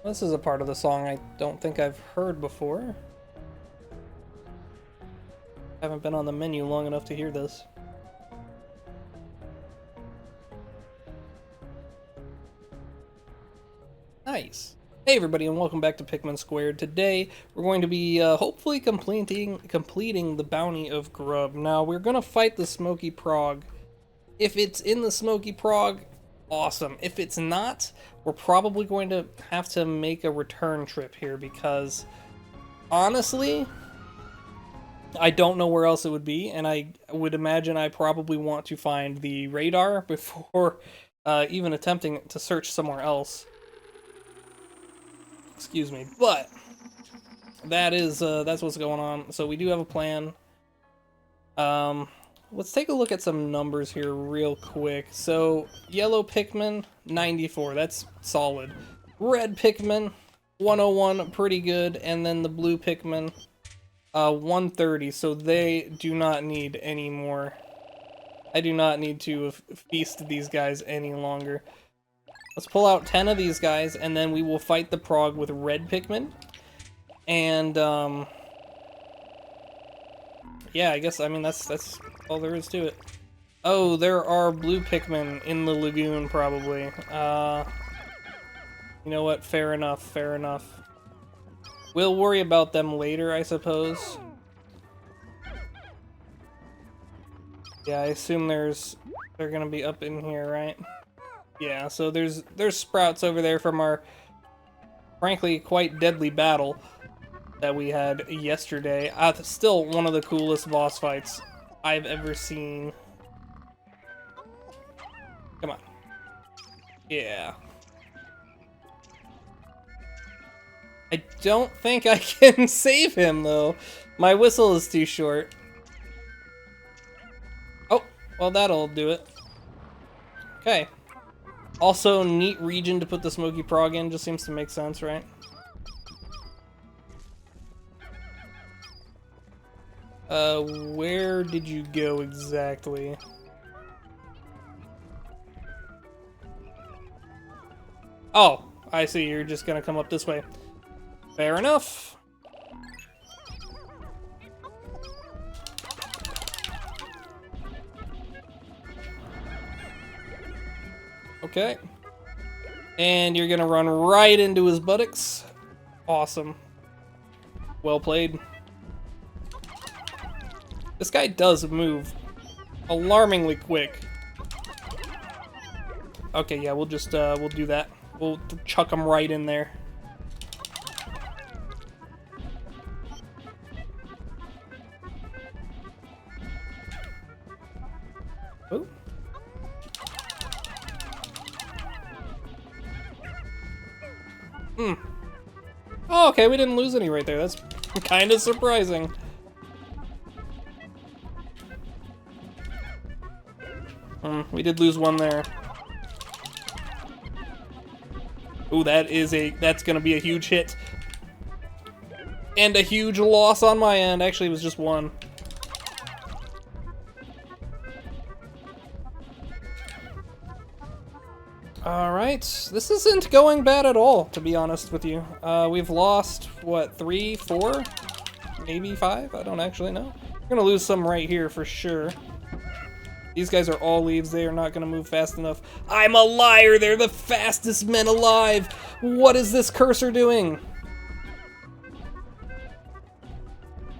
This is a part of the song I don't think I've heard before. Haven't been on the menu long enough to hear this. Nice. Hey everybody, and welcome back to Pikmin². Today we're going to be hopefully completing the bounty of Grub. Now we're gonna fight the Smoky Progg. If it's in the Smoky Progg, awesome. If it's not, we're probably going to have to make a return trip here because honestly, I don't know where else it would be, and I would imagine I probably want to find the radar before even attempting to search somewhere else. Excuse me, but that's what's going on. So we do have a plan. Let's take a look at some numbers here real quick. So yellow Pikmin 94, that's solid. Red Pikmin 101, pretty good, and then the blue Pikmin 130. So they do not need any more. I do not need to feast these guys any longer. Let's pull out 10 of these guys, and then we will fight the Progg with red Pikmin. And, yeah, I guess, I mean, that's all there is to it. Oh, there are blue Pikmin in the lagoon, probably. You know what? Fair enough, fair enough. We'll worry about them later, I suppose. Yeah, I assume they're gonna be up in here, right? Yeah, so there's sprouts over there from our, frankly, quite deadly battle that we had yesterday. Still one of the coolest boss fights I've ever seen. Come on. Yeah. I don't think I can save him, though. My whistle is too short. Oh, well, that'll do it. Okay. Also, neat region to put the Smoky Progg in, just seems to make sense, right? Where did you go exactly? Oh, I see, you're just gonna come up this way. Fair enough. Okay. And you're gonna run right into his buttocks. Awesome. Well played. This guy does move alarmingly quick. Okay, yeah, we'll just, we'll do that. We'll chuck him right in there. Ooh. Oh, okay, we didn't lose any right there. That's kind of surprising. We did lose one there. Ooh, that's gonna be a huge hit. And a huge loss on my end. Actually, it was just one. Alright, this isn't going bad at all, to be honest with you. We've lost, what, 3, 4? Maybe 5? I don't actually know. We're gonna lose some right here for sure. These guys are all leaves, they are not gonna move fast enough. I'm a liar, they're the fastest men alive! What is this cursor doing?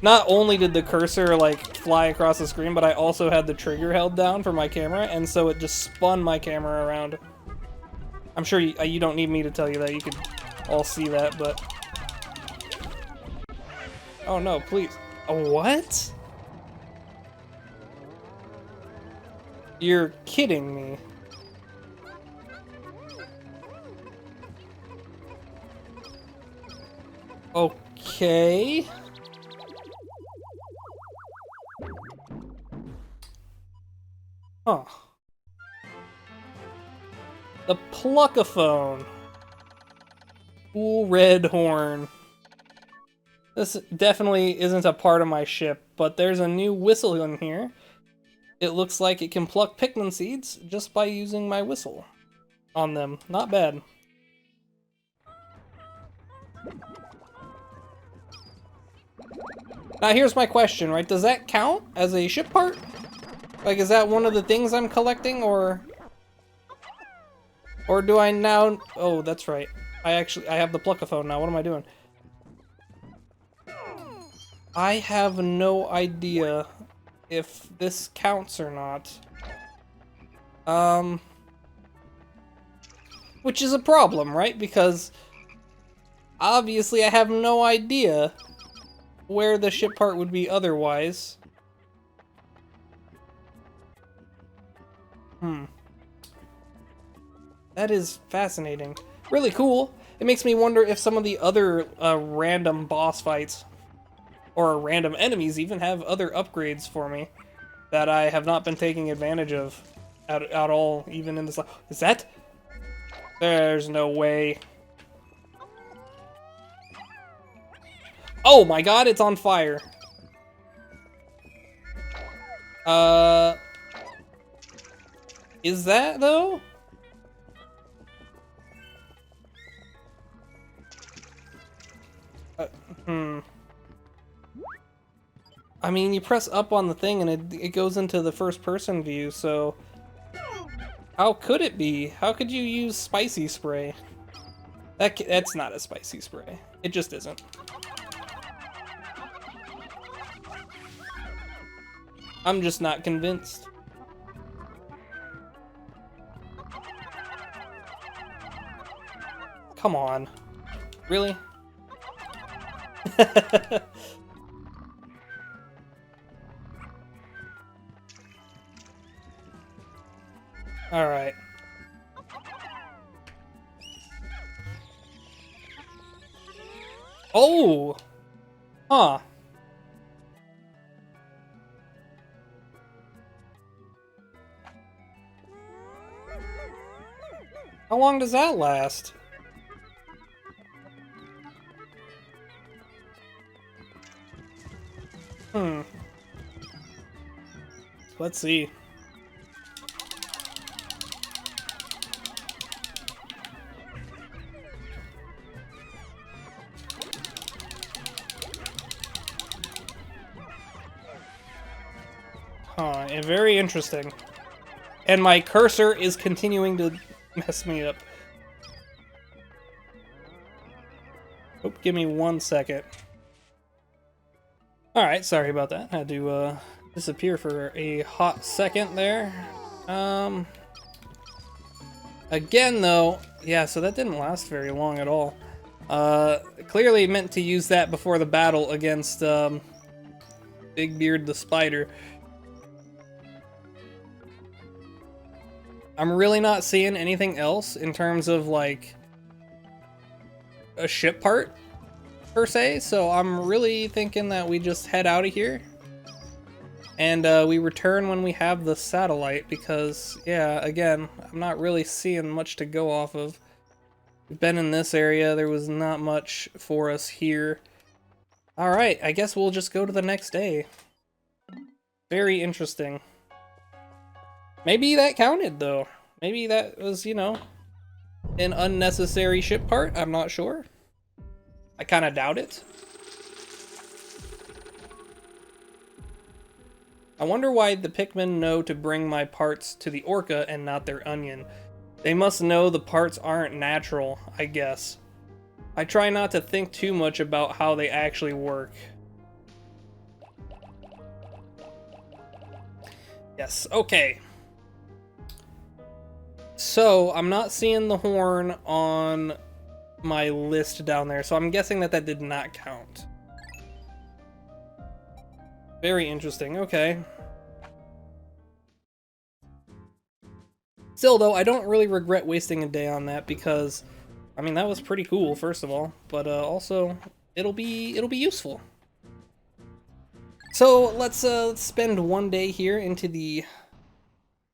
Not only did the cursor, like, fly across the screen, but I also had the trigger held down for my camera, and so it just spun my camera around. I'm sure you don't need me to tell you that, you could all see that, but... Oh no, please. What? You're kidding me. Okay. Huh. The Pluckaphone. Cool red horn. This definitely isn't a part of my ship, but there's a new whistle in here. It looks like it can pluck Pikmin seeds just by using my whistle on them. Not bad. Now here's my question, right? Does that count as a ship part? Like, is that one of the things I'm collecting, or do I now... Oh, that's right. I have the pluckaphone now. What am I doing? I have no idea if this counts or not. Which is a problem, right? Because obviously I have no idea where the ship part would be otherwise. That is fascinating. Really cool. It makes me wonder if some of the other random boss fights, or random enemies even, have other upgrades for me that I have not been taking advantage of at all, even in this... Is that... There's no way. Oh my god, it's on fire. Is that, though? I mean, you press up on the thing and it goes into the first person view, so... How could it be? How could you use spicy spray? That's not a spicy spray. It just isn't. I'm just not convinced. Come on. Really? Alright. Oh! Huh. How long does that last? Let's see. Huh, and very interesting. And my cursor is continuing to mess me up. Oh, give me 1 second. Alright, sorry about that. Had to disappear for a hot second there. Again though, yeah, so that didn't last very long at all. Clearly meant to use that before the battle against Big Beard the Spider. I'm really not seeing anything else in terms of, like, a ship part, per se, so I'm really thinking that we just head out of here, and we return when we have the satellite, because, yeah, again, I'm not really seeing much to go off of. We've been in this area, there was not much for us here. Alright, I guess we'll just go to the next day. Very interesting. Maybe that counted, though. Maybe that was, you know, an unnecessary ship part. I'm not sure. I kind of doubt it. I wonder why the Pikmin know to bring my parts to the Orca and not their onion. They must know the parts aren't natural, I guess. I try not to think too much about how they actually work. Yes, okay. So, I'm not seeing the horn on my list down there, so I'm guessing that that did not count. Very interesting, okay. Still, though, I don't really regret wasting a day on that because, I mean, that was pretty cool, first of all, but also, it'll be useful. So, let's spend one day here into the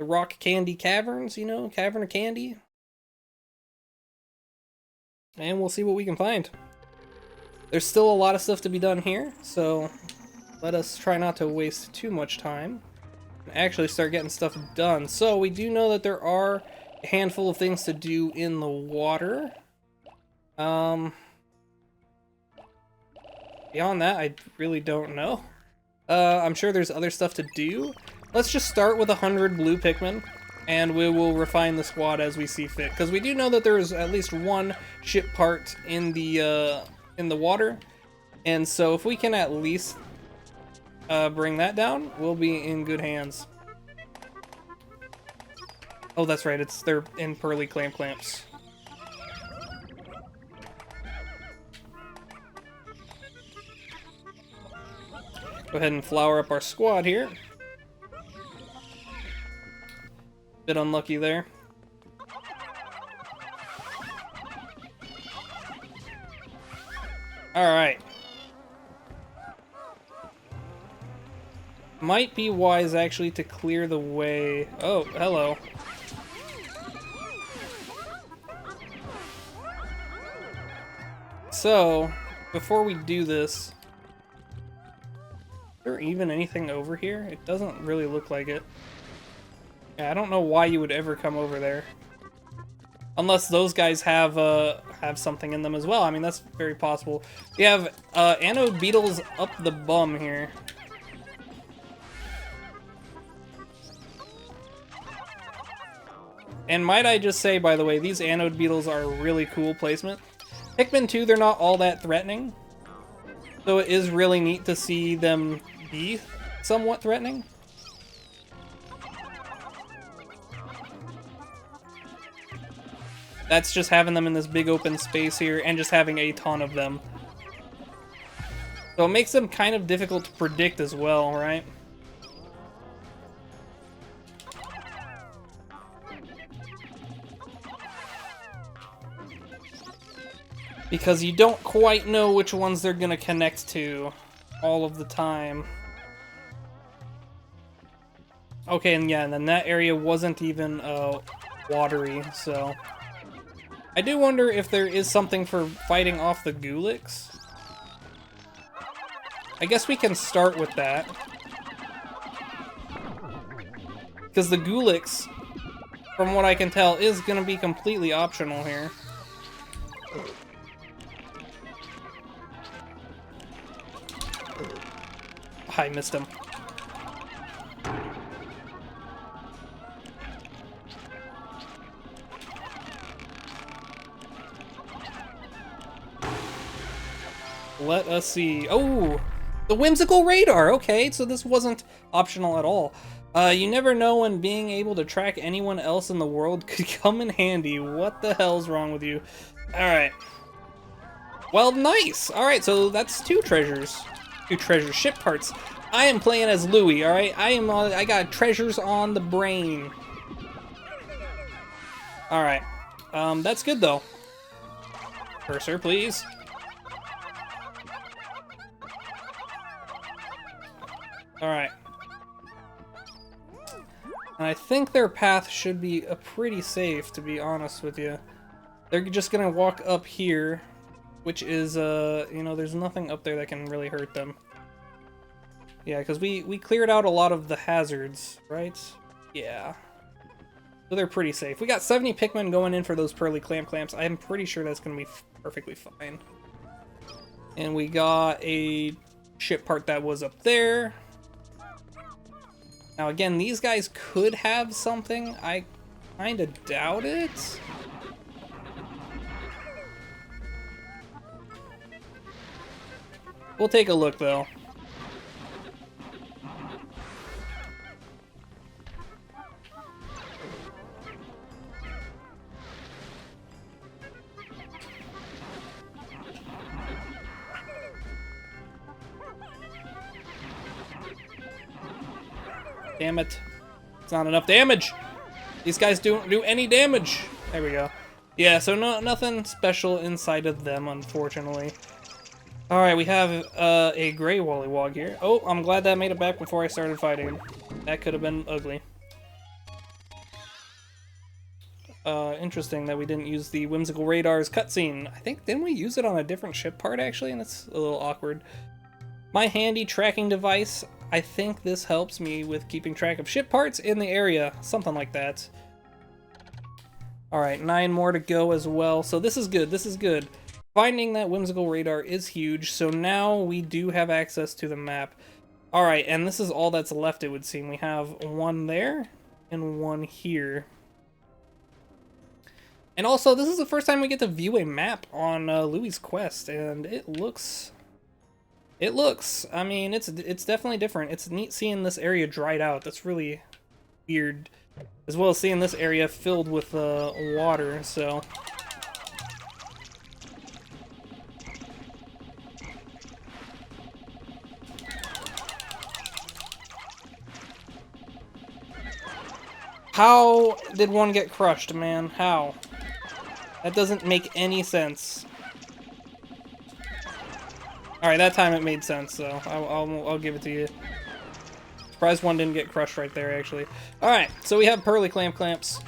Rock Candy Caverns, you know, Cavern of Candy. And we'll see what we can find. There's still a lot of stuff to be done here, so let us try not to waste too much time and actually start getting stuff done. So we do know that there are a handful of things to do in the water. Beyond that, I really don't know. I'm sure there's other stuff to do. Let's just start with 100 blue Pikmin, and we will refine the squad as we see fit. Because we do know that there is at least one ship part in the water, and so if we can at least bring that down, we'll be in good hands. Oh, that's right. They're in pearly clamps. Go ahead and flower up our squad here. Bit unlucky there. Alright. Might be wise actually to clear the way. Oh, hello. So, before we do this, is there even anything over here? It doesn't really look like it. Yeah, I don't know why you would ever come over there. Unless those guys have something in them as well. I mean, that's very possible. We have anode beetles up the bum here. And might I just say, by the way, these anode beetles are a really cool placement. Pikmin², they're not all that threatening. So it is really neat to see them be somewhat threatening. That's just having them in this big open space here and just having a ton of them. So it makes them kind of difficult to predict as well, right? Because you don't quite know which ones they're gonna connect to all of the time. Okay, and yeah, and then that area wasn't even watery, so... I do wonder if there is something for fighting off the Gulix. I guess we can start with that. Because the Gulix, from what I can tell, is going to be completely optional here. I missed him. Let us see. Oh, the whimsical radar. Okay, so this wasn't optional at all. You never know when being able to track anyone else in the world could come in handy. What the hell's wrong with you? All right. Well, nice. All right, so that's two treasures. Two treasure ship parts. I am playing as Louie. All right, I got treasures on the brain. All right. That's good though. Cursor, please. Alright. And I think their path should be pretty safe, to be honest with you. They're just gonna walk up here, which is, you know, there's nothing up there that can really hurt them. Yeah, because we cleared out a lot of the hazards, right? Yeah. So they're pretty safe. We got 70 Pikmin going in for those pearly clamps. I'm pretty sure that's gonna be perfectly fine. And we got a ship part that was up there. Now again, these guys could have something. I kind of doubt it. We'll take a look though. Damn it. It's not enough damage. These guys don't do any damage. There we go. Yeah, so nothing special inside of them, unfortunately. Alright, we have a gray Wollywog here. Oh, I'm glad that made it back before I started fighting him. That could have been ugly. Interesting that we didn't use the Whimsical Radar's cutscene. I think, didn't we use it on a different ship part, actually? And that's a little awkward. My handy tracking device. I think this helps me with keeping track of ship parts in the area. Something like that. Alright, 9 more to go as well. So this is good. This is good. Finding that whimsical radar is huge, so now we do have access to the map. Alright, and this is all that's left, it would seem. We have one there and one here. And also, this is the first time we get to view a map on Louie's quest, and it looks, I mean, it's definitely different. It's neat seeing this area dried out. That's really weird. As well as seeing this area filled with water, so... How did one get crushed, man? How? That doesn't make any sense. Alright, that time it made sense, so I'll give it to you. Surprised one didn't get crushed right there, actually. Alright, so we have Pearly Clamps.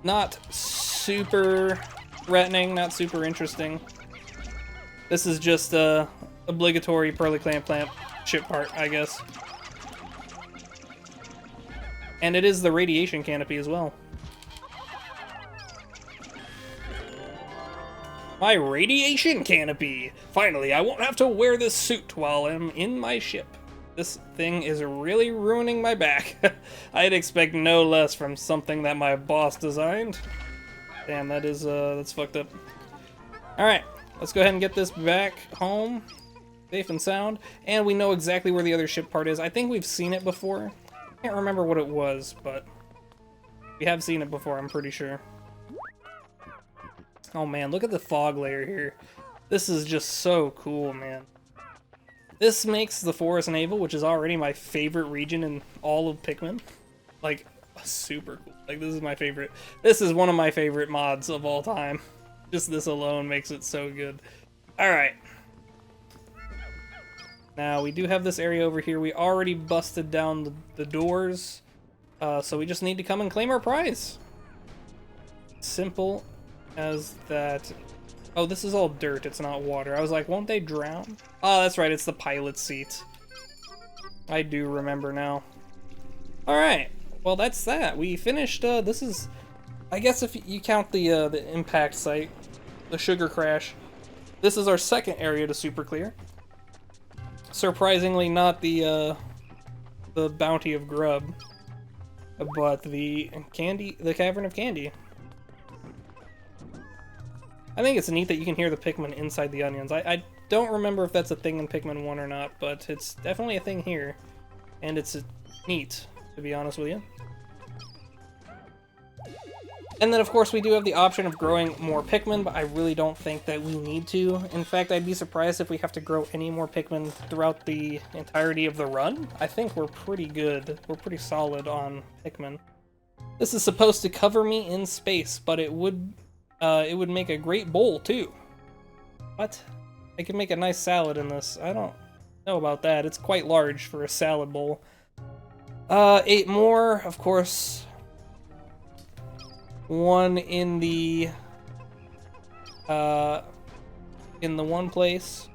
Not super threatening, not super interesting. This is just a obligatory Pearly Clamp ship part, I guess. And it is the radiation canopy as well. My radiation canopy! Finally, I won't have to wear this suit while I'm in my ship. This thing is really ruining my back. I'd expect no less from something that my boss designed. Damn, that's fucked up. Alright, let's go ahead and get this back home. Safe and sound. And we know exactly where the other ship part is. I think we've seen it before. I can't remember what it was, but we have seen it before, I'm pretty sure. Oh man, look at the fog layer here. This is just so cool, man. This makes the Forest Navel, which is already my favorite region in all of Pikmin, like, super cool. Like, this is my favorite. This is one of my favorite mods of all time. Just this alone makes it so good. Alright. Now, we do have this area over here. We already busted down the doors, so we just need to come and claim our prize. Simple as that. Oh, this is all dirt, it's not water. I was like, won't they drown? Oh, that's right, it's the pilot seat. I do remember now. Alright, well that's that. We finished, this is, I guess if you count the impact site, the sugar crash, this is our second area to super clear. Surprisingly not the bounty of grub, but the Cavern of Candy. I think it's neat that you can hear the Pikmin inside the onions. I don't remember if that's a thing in Pikmin 1 or not, but it's definitely a thing here. And it's neat, to be honest with you. And then, of course, we do have the option of growing more Pikmin, but I really don't think that we need to. In fact, I'd be surprised if we have to grow any more Pikmin throughout the entirety of the run. I think we're pretty good. We're pretty solid on Pikmin. This is supposed to cover me in space, but it would make a great bowl, too. What? I could make a nice salad in this. I don't know about that. It's quite large for a salad bowl. 8 more, of course. One in the one place.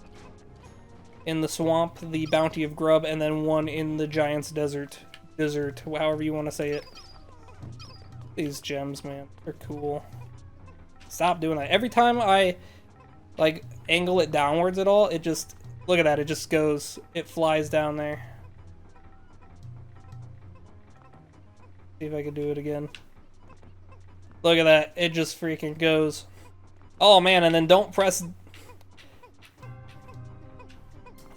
In the swamp, the bounty of grub, and then one in the giant's desert, however you want to say it. These gems, man, they're cool. Stop doing that. Every time I, like, angle it downwards at all, it just, look at that, it just goes, it flies down there. See if I can do it again. Look at that, it just freaking goes. Oh man, and then don't press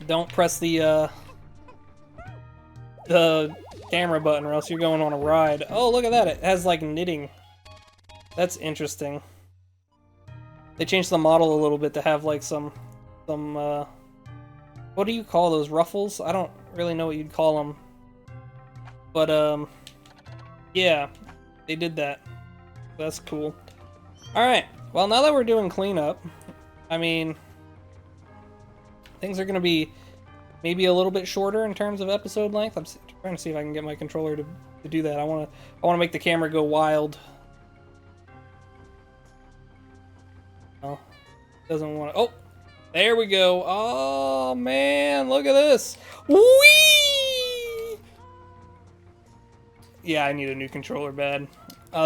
the camera button or else you're going on a ride. Oh, look at that, it has like knitting. That's interesting. They changed the model a little bit to have like some what do you call those, ruffles? I don't really know what you'd call them. But yeah, they did that. That's cool. Alright, well now that we're doing cleanup, I mean, things are gonna be maybe a little bit shorter in terms of episode length. I'm trying to see if I can get my controller to do that. I wanna make the camera go wild. Oh, doesn't want to. Oh, there we go. Oh man, look at this. Whee! Yeah, I need a new controller bad.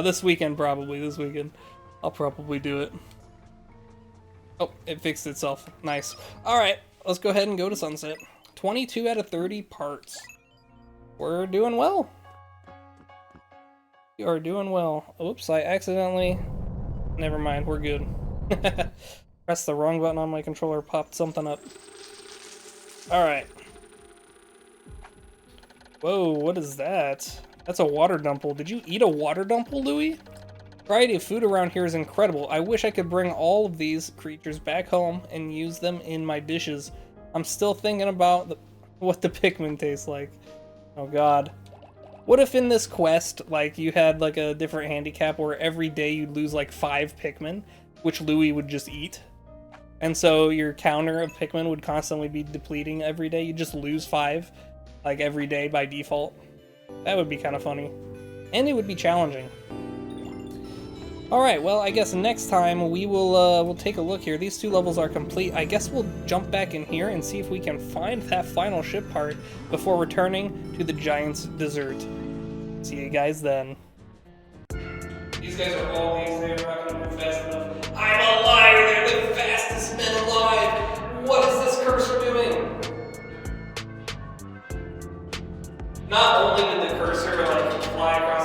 This weekend, probably. This weekend. I'll probably do it. Oh, it fixed itself. Nice. Alright, let's go ahead and go to sunset. 22 out of 30 parts. We're doing well. We are doing well. Oops, I accidentally... Never mind, we're good. Pressed the wrong button on my controller, popped something up. Alright. Whoa, what is that? That's a water dumple. Did you eat a water dumple, Louie? Variety of food around here is incredible. I wish I could bring all of these creatures back home and use them in my dishes. I'm still thinking about what the Pikmin taste like. Oh god. What if in this quest, like, you had like a different handicap where every day you'd lose like 5 Pikmin, which Louie would just eat? And so your counter of Pikmin would constantly be depleting every day. You'd just lose 5, like, every day by default. That would be kind of funny. And it would be challenging. Alright, well, I guess next time we will we'll take a look here. These 2 levels are complete. I guess we'll jump back in here and see if we can find that final ship part before returning to the Giant's Dessert. See you guys then. These guys are always there, not gonna move fast enough. I'm a liar, they're the fastest men alive! What is this cursor doing? Not only did the cursor, like, fly across